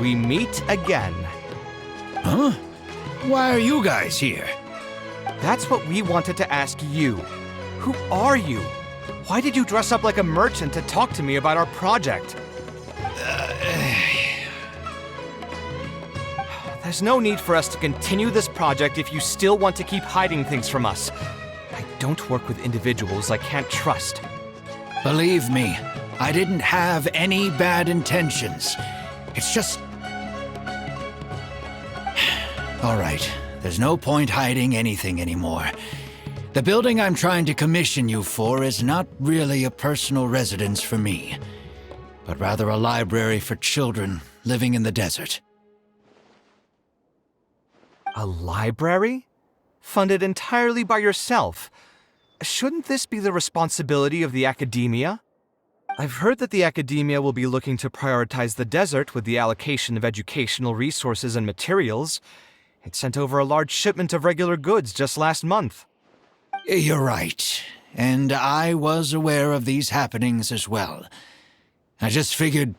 we meet again. Huh? Why are you guys here? That's what we wanted to ask you. Who are you? Why did you dress up like a merchant to talk to me about our project? There's no need for us to continue this project if you still want to keep hiding things from us. I don't work with individuals I can't trust. Believe me, I didn't have any bad intentions. It's just... All right, there's no point hiding anything anymore. The building I'm trying to commission you for is not really a personal residence for me, but rather a library for children living in the desert. A library? Funded entirely by yourself? Shouldn't this be the responsibility of the academia? I've heard that the academia will be looking to prioritize the desert with the allocation of educational resources and materials. It sent over a large shipment of regular goods just last month. You're right, and I was aware of these happenings as well. I just figured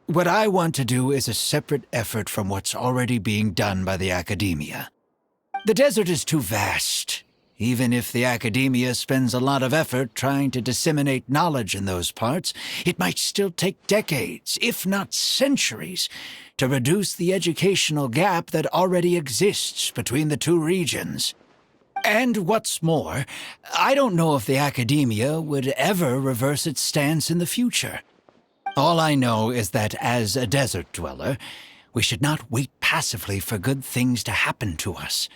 what I want to do is a separate effort from what's already being done by the academia. The desert is too vast. Even if the academia spends a lot of effort trying to disseminate knowledge in those parts, it might still take decades, if not centuries, to reduce the educational gap that already exists between the two regions. And what's more, I don't know if the academia would ever reverse its stance in the future. All I know is that as a desert dweller, we should not wait passively for good things to happen to us.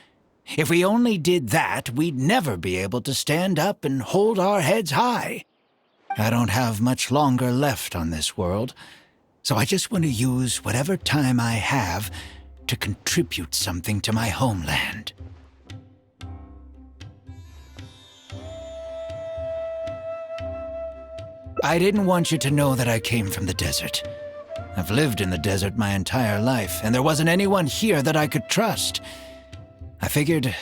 If we only did that, we'd never be able to stand up and hold our heads high. I don't have much longer left on this world, so I just want to use whatever time I have to contribute something to my homeland. I didn't want you to know that I came from the desert. I've lived in the desert my entire life, and there wasn't anyone here that I could trust. I figured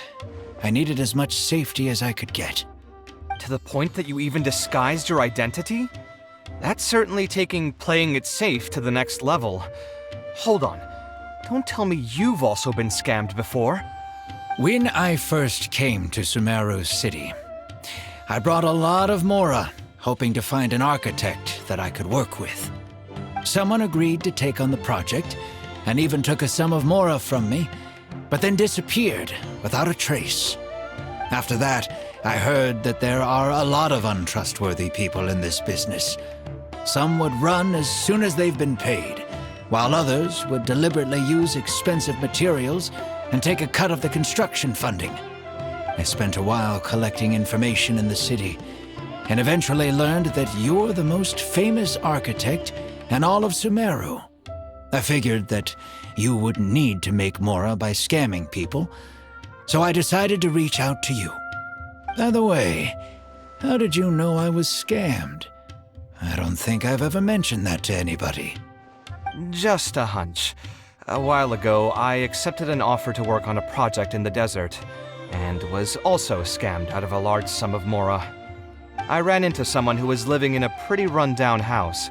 I needed as much safety as I could get. To the point that you even disguised your identity? That's certainly taking playing it safe to the next level. Hold on. Don't tell me you've also been scammed before. When I first came to Sumeru City, I brought a lot of Mora, hoping to find an architect that I could work with. Someone agreed to take on the project, and even took a sum of Mora from me, but then disappeared without a trace. After that, I heard that there are a lot of untrustworthy people in this business. Some would run as soon as they've been paid, while others would deliberately use expensive materials and take a cut of the construction funding. I spent a while collecting information in the city, and eventually learned that you're the most famous architect in all of Sumeru. I figured that you wouldn't need to make Mora by scamming people, so I decided to reach out to you. By the way, how did you know I was scammed? I don't think I've ever mentioned that to anybody. Just a hunch. A while ago, I accepted an offer to work on a project in the desert, and was also scammed out of a large sum of Mora. I ran into someone who was living in a pretty run-down house.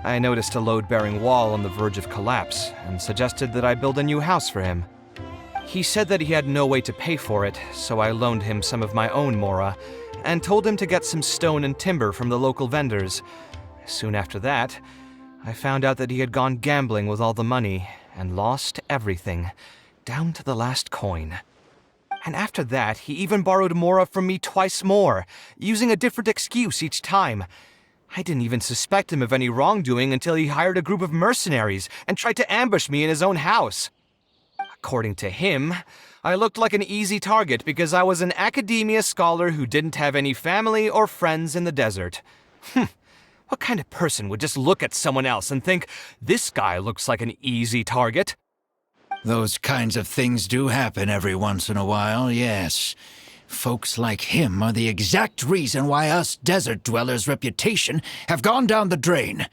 I noticed a load-bearing wall on the verge of collapse, and suggested that I build a new house for him. He said that he had no way to pay for it, so I loaned him some of my own Mora, and told him to get some stone and timber from the local vendors. Soon after that, I found out that he had gone gambling with all the money, and lost everything, down to the last coin. And after that, he even borrowed Mora from me twice more, using a different excuse each time. I didn't even suspect him of any wrongdoing until he hired a group of mercenaries and tried to ambush me in his own house. According to him, I looked like an easy target because I was an academia scholar who didn't have any family or friends in the desert. What kind of person would just look at someone else and think, this guy looks like an easy target? Those kinds of things do happen every once in a while, yes. Folks like him are the exact reason why us desert dwellers' reputation have gone down the drain.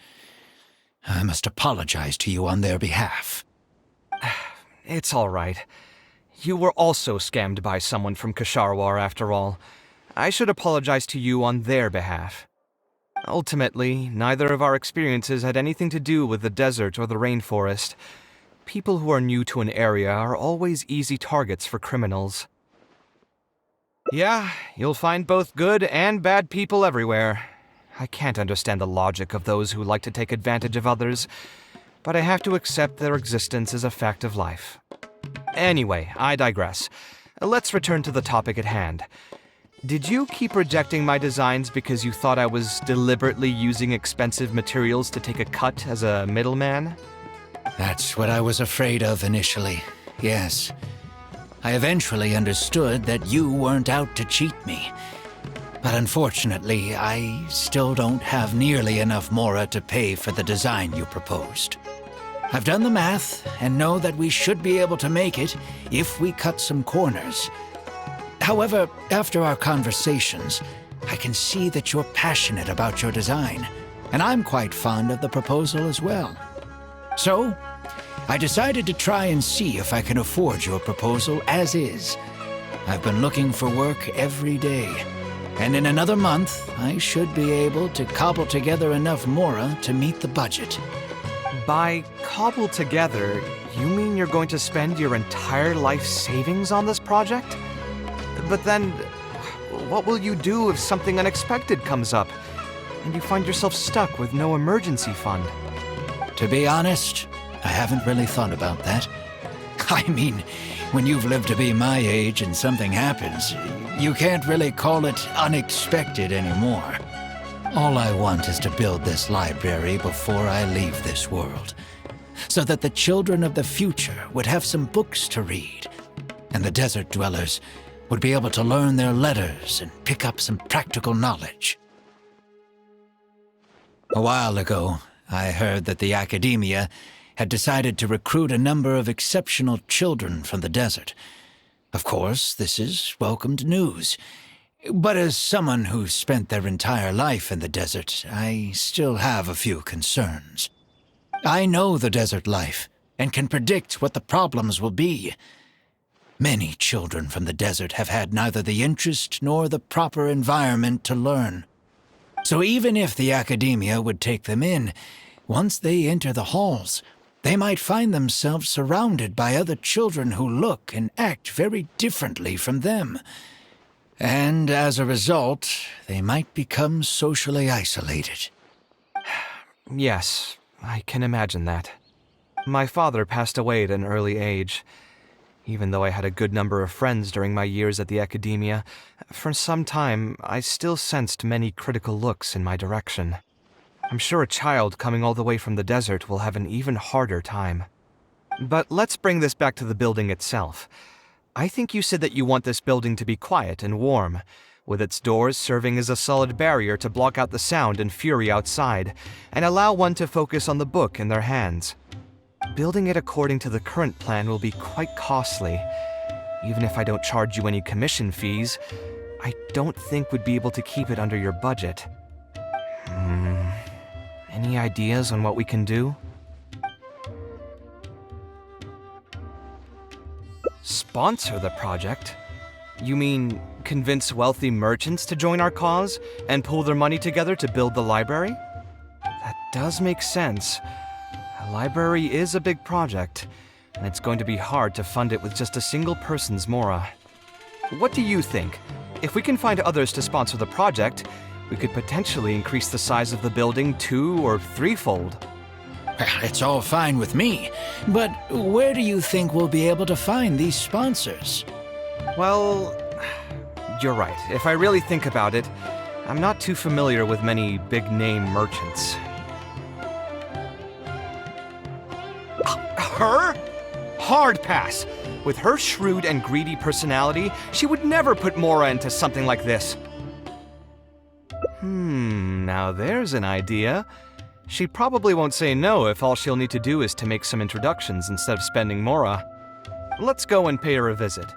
I must apologize to you on their behalf. It's all right. You were also scammed by someone from Kasharwar after all. I should apologize to you on their behalf. Ultimately, neither of our experiences had anything to do with the desert or the rainforest. people who are new to an area are always easy targets for criminals. Yeah, you'll find both good and bad people everywhere. I can't understand the logic of those who like to take advantage of others, but I have to accept their existence as a fact of life. Anyway, I digress. Let's return to the topic at hand. Did you keep rejecting my designs because you thought I was deliberately using expensive materials to take a cut as a middleman? That's what I was afraid of initially, yes. I eventually understood that you weren't out to cheat me. But unfortunately, I still don't have nearly enough Mora to pay for the design you proposed. I've done the math and know that we should be able to make it if we cut some corners. However, after our conversations, I can see that you're passionate about your design, and I'm quite fond of the proposal as well. So, I decided to try and see if I can afford your proposal as is. I've been looking for work every day, and in another month, I should be able to cobble together enough Mora to meet the budget. By cobble together, you mean you're going to spend your entire life savings on this project? But then, what will you do if something unexpected comes up, and you find yourself stuck with no emergency fund? To be honest, I haven't really thought about that. I mean, when you've lived to be my age and something happens, you can't really call it unexpected anymore. All I want is to build this library before I leave this world, so that the children of the future would have some books to read, and the desert dwellers would be able to learn their letters and pick up some practical knowledge. A while ago, I heard that the academia had decided to recruit a number of exceptional children from the desert. Of course, this is welcomed news. But as someone who's spent their entire life in the desert, I still have a few concerns. I know the desert life and can predict what the problems will be. Many children from the desert have had neither the interest nor the proper environment to learn. So even if the academia would take them in, once they enter the halls, they might find themselves surrounded by other children who look and act very differently from them. And as a result, they might become socially isolated. Yes, I can imagine that. My father passed away at an early age. Even though I had a good number of friends during my years at the academia, for some time I still sensed many critical looks in my direction. I'm sure a child coming all the way from the desert will have an even harder time. But let's bring this back to the building itself. I think you said that you want this building to be quiet and warm, with its doors serving as a solid barrier to block out the sound and fury outside, and allow one to focus on the book in their hands. Building it according to the current plan will be quite costly. Even if I don't charge you any commission fees, I don't think we'd be able to keep it under your budget. Any ideas on what we can do? Sponsor the project? You mean convince wealthy merchants to join our cause and pool their money together to build the library? That does make sense. A library is a big project, and it's going to be hard to fund it with just a single person's Mora. What do you think? If we can find others to sponsor the project, we could potentially increase the size of the building 2- or 3-fold. It's all fine with me, but where do you think we'll be able to find these sponsors? Well, you're right. If I really think about it, I'm not too familiar with many big-name merchants. Her? Hard pass. With her shrewd and greedy personality, she would never put Mora into something like this. Now there's an idea. She probably won't say no if all she'll need to do is to make some introductions instead of spending Mora. Let's go and pay her a visit.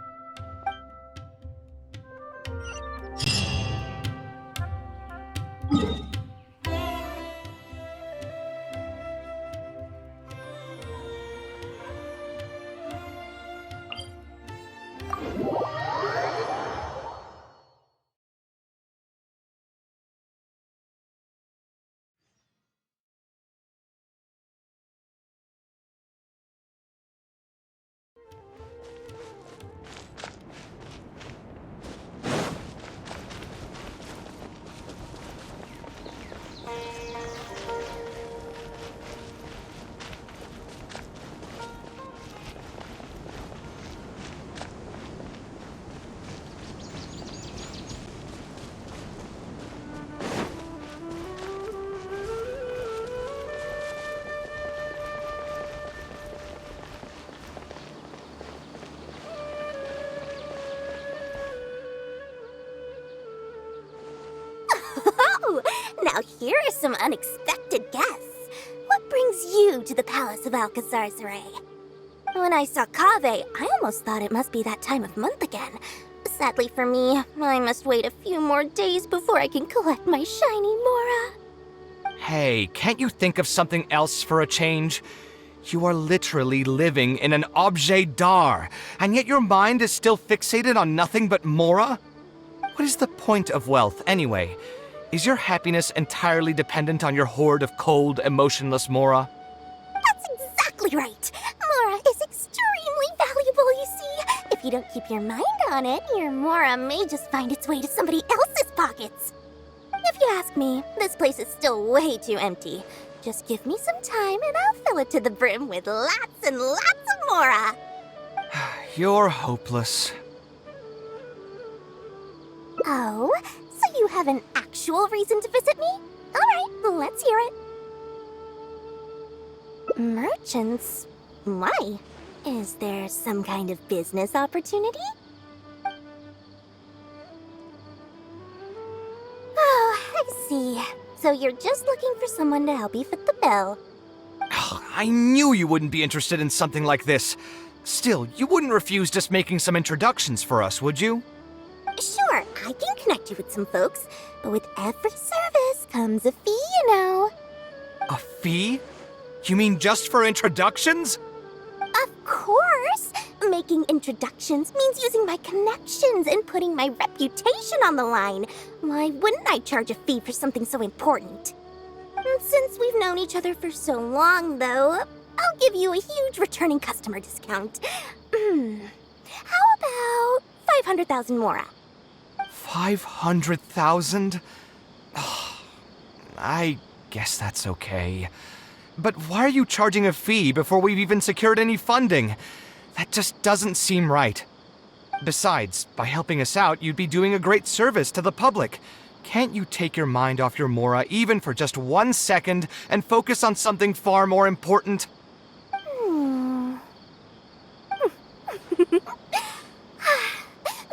Now here are some unexpected guests. What brings you to the Palace of Alcazar's Ray? When I saw Kaveh, I almost thought it must be that time of month again. Sadly for me, I must wait a few more days before I can collect my shiny Mora. Hey, can't you think of something else for a change? You are literally living in an objet d'art, and yet your mind is still fixated on nothing but Mora? What is the point of wealth, anyway? Is your happiness entirely dependent on your hoard of cold, emotionless Mora? That's exactly right! Mora is extremely valuable, you see. If you don't keep your mind on it, your Mora may just find its way to somebody else's pockets. If you ask me, this place is still way too empty. Just give me some time and I'll fill it to the brim with lots and lots of Mora. You're hopeless. Oh, so you have an actual reason to visit me? Alright, let's hear it. Merchants? Why? Is there some kind of business opportunity? Oh, I see. So you're just looking for someone to help you fit the bill. I knew you wouldn't be interested in something like this. Still, you wouldn't refuse just making some introductions for us, would you? Sure, I can connect you with some folks, but with every service comes a fee, you know. A fee? You mean just for introductions? Of course! Making introductions means using my connections and putting my reputation on the line. Why wouldn't I charge a fee for something so important? Since we've known each other for so long, though, I'll give you a huge returning customer discount. How about 500,000 Mora? 500,000? I guess that's okay. But why are you charging a fee before we've even secured any funding? That just doesn't seem right. Besides, by helping us out, you'd be doing a great service to the public. Can't you take your mind off your Mora even for just 1 second and focus on something far more important?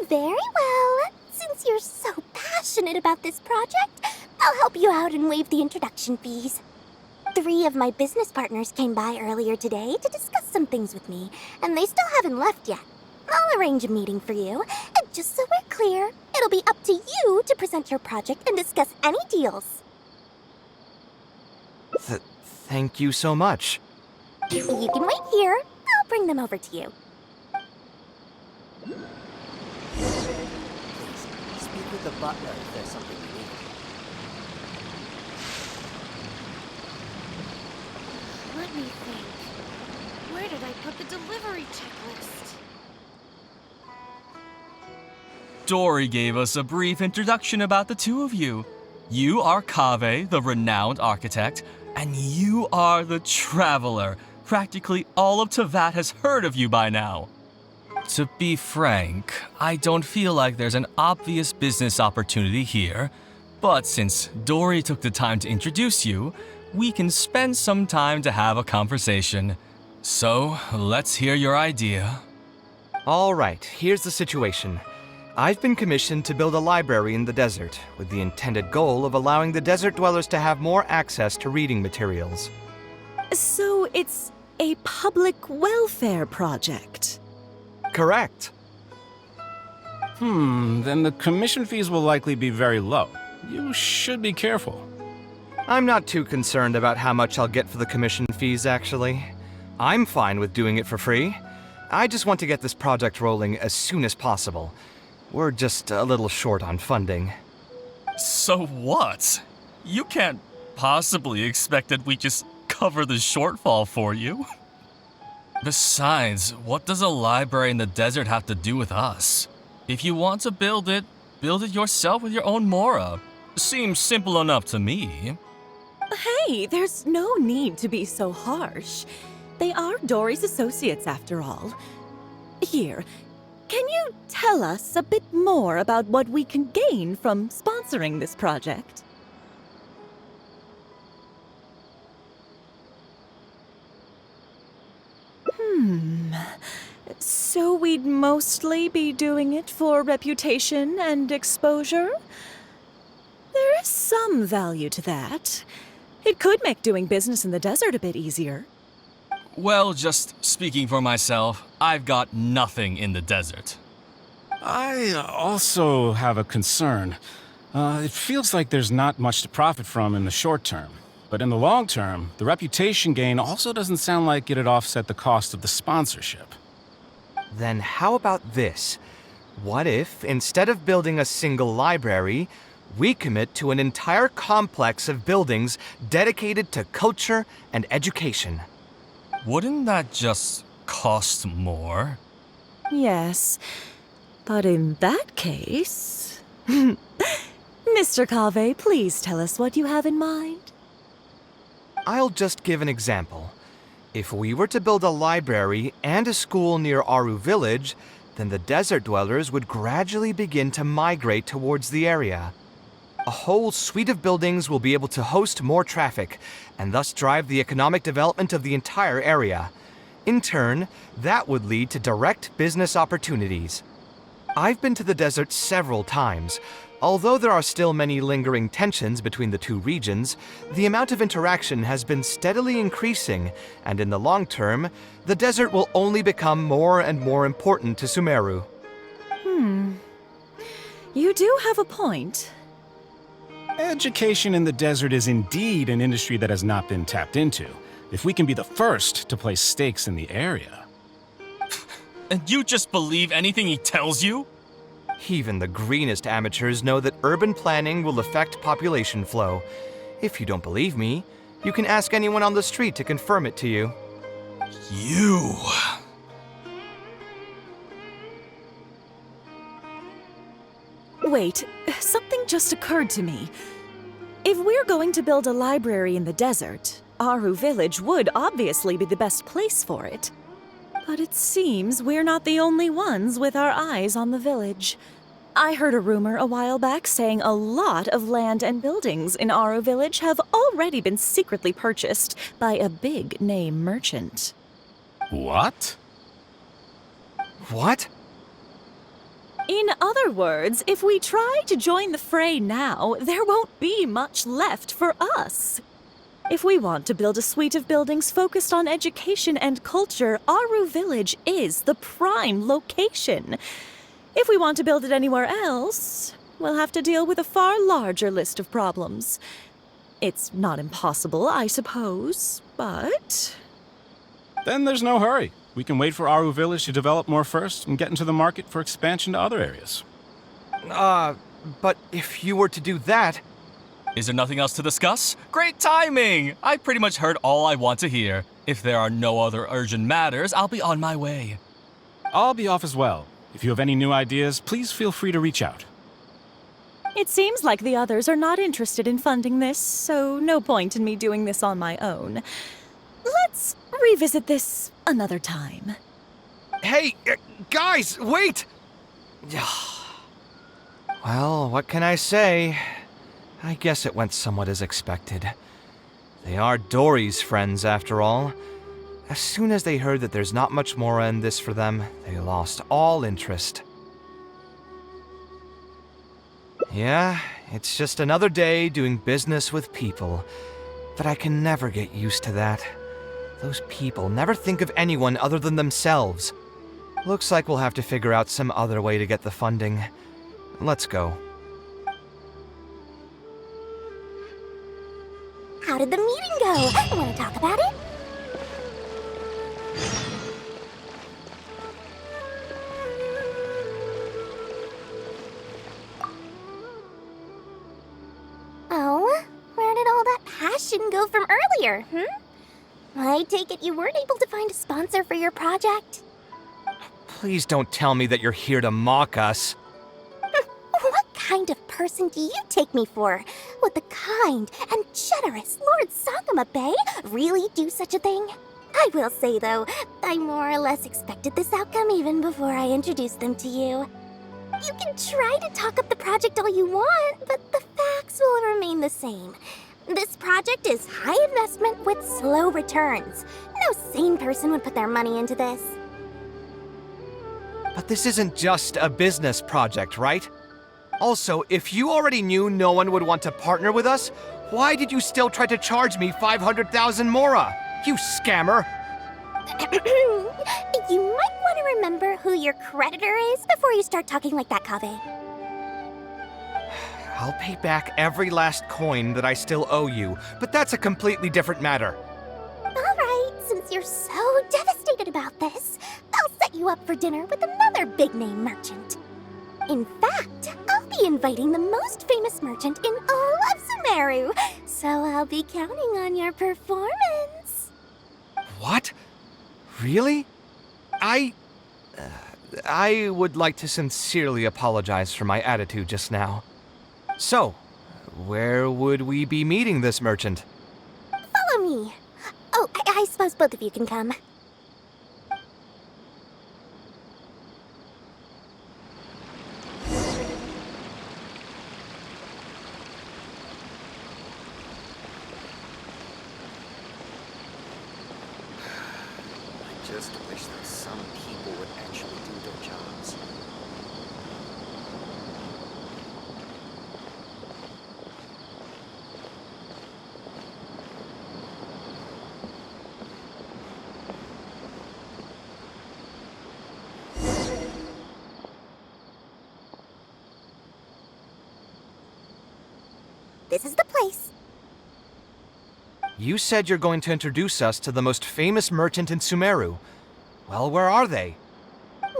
Very well. Since you're so passionate about this project, I'll help you out and waive the introduction fees. 3 of my business partners came by earlier today to discuss some things with me, and they still haven't left yet. I'll arrange a meeting for you, and just so we're clear, it'll be up to you to present your project and discuss any deals. Thank you so much. You can wait here. I'll bring them over to you. Speak with the butler if there's something you need. Let me think. Where did I put the delivery checklist? Dori gave us a brief introduction about the two of you. You are Kaveh, the renowned architect, and you are the traveler. Practically all of Teyvat has heard of you by now. To be frank, I don't feel like there's an obvious business opportunity here, but since Dori took the time to introduce you, we can spend some time to have a conversation. So, let's hear your idea. All right, here's the situation. I've been commissioned to build a library in the desert, with the intended goal of allowing the desert dwellers to have more access to reading materials. So it's a public welfare project. Correct. Then the commission fees will likely be very low. You should be careful. I'm not too concerned about how much I'll get for the commission fees, actually. I'm fine with doing it for free. I just want to get this project rolling as soon as possible. We're just a little short on funding. So what? You can't possibly expect that we just cover the shortfall for you. Besides, what does a library in the desert have to do with us? If you want to build it yourself with your own Mora. Seems simple enough to me. Hey, there's no need to be so harsh. They are Dori's associates after all. Here, can you tell us a bit more about what we can gain from sponsoring this project? So we'd mostly be doing it for reputation and exposure? There is some value to that. It could make doing business in the desert a bit easier. Well, just speaking for myself, I've got nothing in the desert. I also have a concern. It feels like there's not much to profit from in the short term. But in the long term, the reputation gain also doesn't sound like it'd offset the cost of the sponsorship. Then how about this? What if, instead of building a single library, we commit to an entire complex of buildings dedicated to culture and education? Wouldn't that just cost more? Yes, but in that case... Mr. Kaveh, please tell us what you have in mind. I'll just give an example. If we were to build a library and a school near Aru Village, then the desert dwellers would gradually begin to migrate towards the area. A whole suite of buildings will be able to host more traffic, and thus drive the economic development of the entire area. In turn, that would lead to direct business opportunities. I've been to the desert several times. Although there are still many lingering tensions between the two regions, the amount of interaction has been steadily increasing, and in the long term, the desert will only become more and more important to Sumeru. You do have a point. Education in the desert is indeed an industry that has not been tapped into. If we can be the first to place stakes in the area. And you just believe anything he tells you? Even the greenest amateurs know that urban planning will affect population flow. If you don't believe me, you can ask anyone on the street to confirm it to you. You... Wait, something just occurred to me. If we're going to build a library in the desert, Aru Village would obviously be the best place for it. But it seems we're not the only ones with our eyes on the village. I heard a rumor a while back saying a lot of land and buildings in Aru Village have already been secretly purchased by a big-name merchant. What? What? In other words, if we try to join the fray now, there won't be much left for us. If we want to build a suite of buildings focused on education and culture, Aru Village is the prime location. If we want to build it anywhere else, we'll have to deal with a far larger list of problems. It's not impossible, I suppose, but... Then there's no hurry. We can wait for Aru Village to develop more first and get into the market for expansion to other areas. But if you were to do that... Is there nothing else to discuss? Great timing! I pretty much heard all I want to hear. If there are no other urgent matters, I'll be on my way. I'll be off as well. If you have any new ideas, please feel free to reach out. It seems like the others are not interested in funding this, so no point in me doing this on my own. Let's revisit this another time. Hey, guys, wait! Well, what can I say? I guess it went somewhat as expected. They are Dori's friends, after all. As soon as they heard that there's not much more in this for them, they lost all interest. Yeah, it's just another day doing business with people. But I can never get used to that. Those people never think of anyone other than themselves. Looks like we'll have to figure out some other way to get the funding. Let's go. How did the meeting go? Want to talk about it? Oh, where did all that passion go from earlier, I take it you weren't able to find a sponsor for your project? Please don't tell me that you're here to mock us. What kind of person do you take me for? Would the kind and generous Lord Sakuma Bay really do such a thing? I will say, though, I more or less expected this outcome even before I introduced them to you. You can try to talk up the project all you want, but the facts will remain the same. This project is high investment with slow returns. No sane person would put their money into this. But this isn't just a business project, right? Also, if you already knew no one would want to partner with us, why did you still try to charge me 500,000 mora? You scammer! You might want to remember who your creditor is before you start talking like that, Kaveh. I'll pay back every last coin that I still owe you, but that's a completely different matter. Alright, since you're so devastated about this, I'll set you up for dinner with another big-name merchant. In fact, I'll be inviting the most famous merchant in all of Sumeru, so I'll be counting on your performance. What? Really? I would like to sincerely apologize for my attitude just now. So, where would we be meeting this merchant? Follow me. Oh, I suppose both of you can come. I just wish that some people would actually do their jobs. This is the place. You said you're going to introduce us to the most famous merchant in Sumeru. Well, where are they?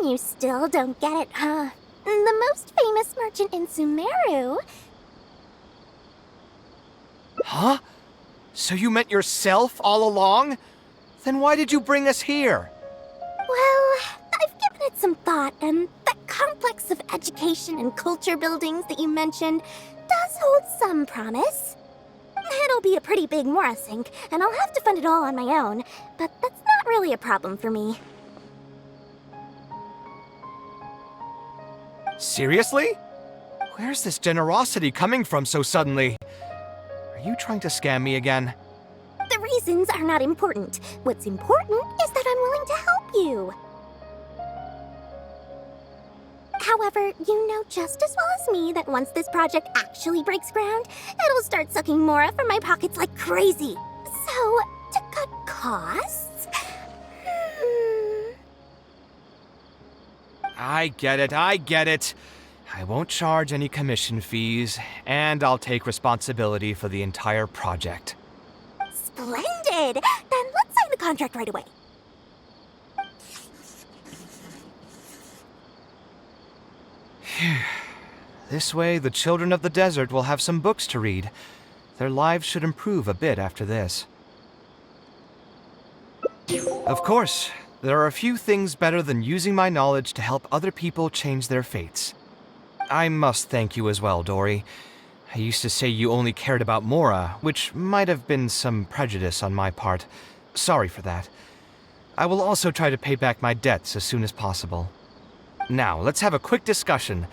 You still don't get it, huh? The most famous merchant in Sumeru. Huh? So you meant yourself all along? Then why did you bring us here? Well, I've given it some thought, and that complex of education and culture buildings that you mentioned does hold some promise. It'll be a pretty big Mora sink, and I'll have to fund it all on my own, but that's not really a problem for me. Seriously? Where's this generosity coming from so suddenly? Are you trying to scam me again? The reasons are not important. What's important is that I'm willing to help you. However, you know just as well as me that once this project actually breaks ground, it'll start sucking Mora from my pockets like crazy. So, to cut costs... I get it. I won't charge any commission fees, and I'll take responsibility for the entire project. Splendid! Then let's sign the contract right away. This way, the children of the desert will have some books to read. Their lives should improve a bit after this. Of course, there are a few things better than using my knowledge to help other people change their fates. I must thank you as well, Dori. I used to say you only cared about Mora, which might have been some prejudice on my part. Sorry for that. I will also try to pay back my debts as soon as possible. Now, let's have a quick discussion.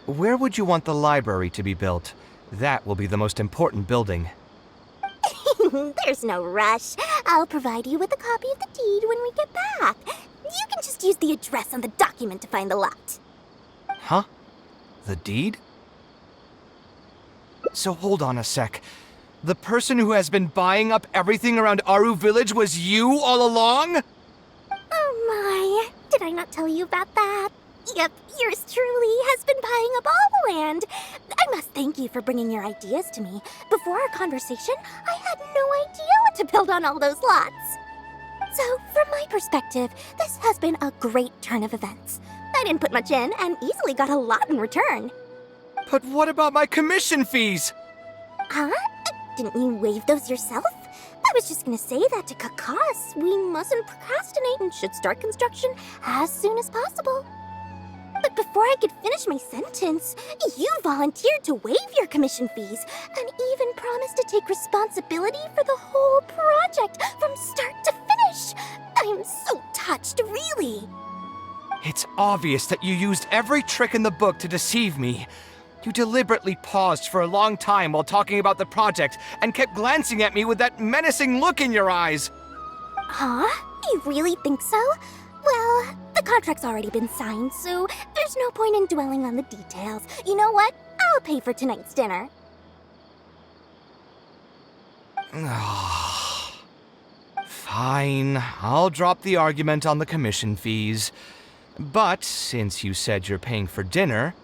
Where would you want the library to be built? That will be the most important building. There's no rush. I'll provide you with a copy of the deed when we get back. You can just use the address on the document to find the lot. Huh? The deed? So hold on a sec. The person who has been buying up everything around Aru Village was you all along? Oh my, did I not tell you about that? Yep, yours truly has been buying up all the land. I must thank you for bringing your ideas to me. Before our conversation, I had no idea what to build on all those lots. So, from my perspective, this has been a great turn of events. I didn't put much in and easily got a lot in return. But what about my commission fees? Huh? Didn't you waive those yourself? I was just gonna say that to cut costs. We mustn't procrastinate and should start construction as soon as possible. But before I could finish my sentence, you volunteered to waive your commission fees and even promised to take responsibility for the whole project from start to finish. I'm so touched, really. It's obvious that you used every trick in the book to deceive me. You deliberately paused for a long time while talking about the project and kept glancing at me with that menacing look in your eyes. Huh? You really think so? Well, the contract's already been signed, so there's no point in dwelling on the details. You know what? I'll pay for tonight's dinner. Fine, I'll drop the argument on the commission fees. But since you said you're paying for dinner,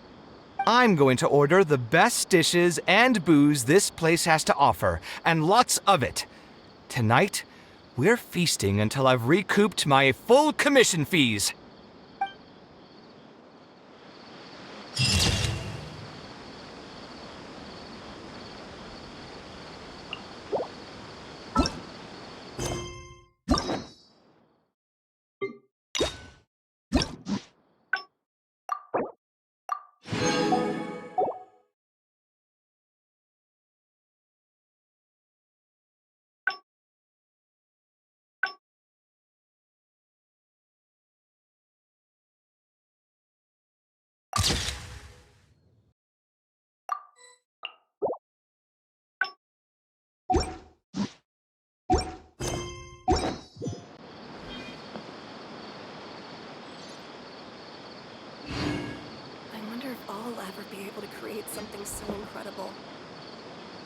I'm going to order the best dishes and booze this place has to offer, and lots of it. Tonight, we're feasting until I've recouped my full commission fees. I wonder if I'll ever be able to create something so incredible.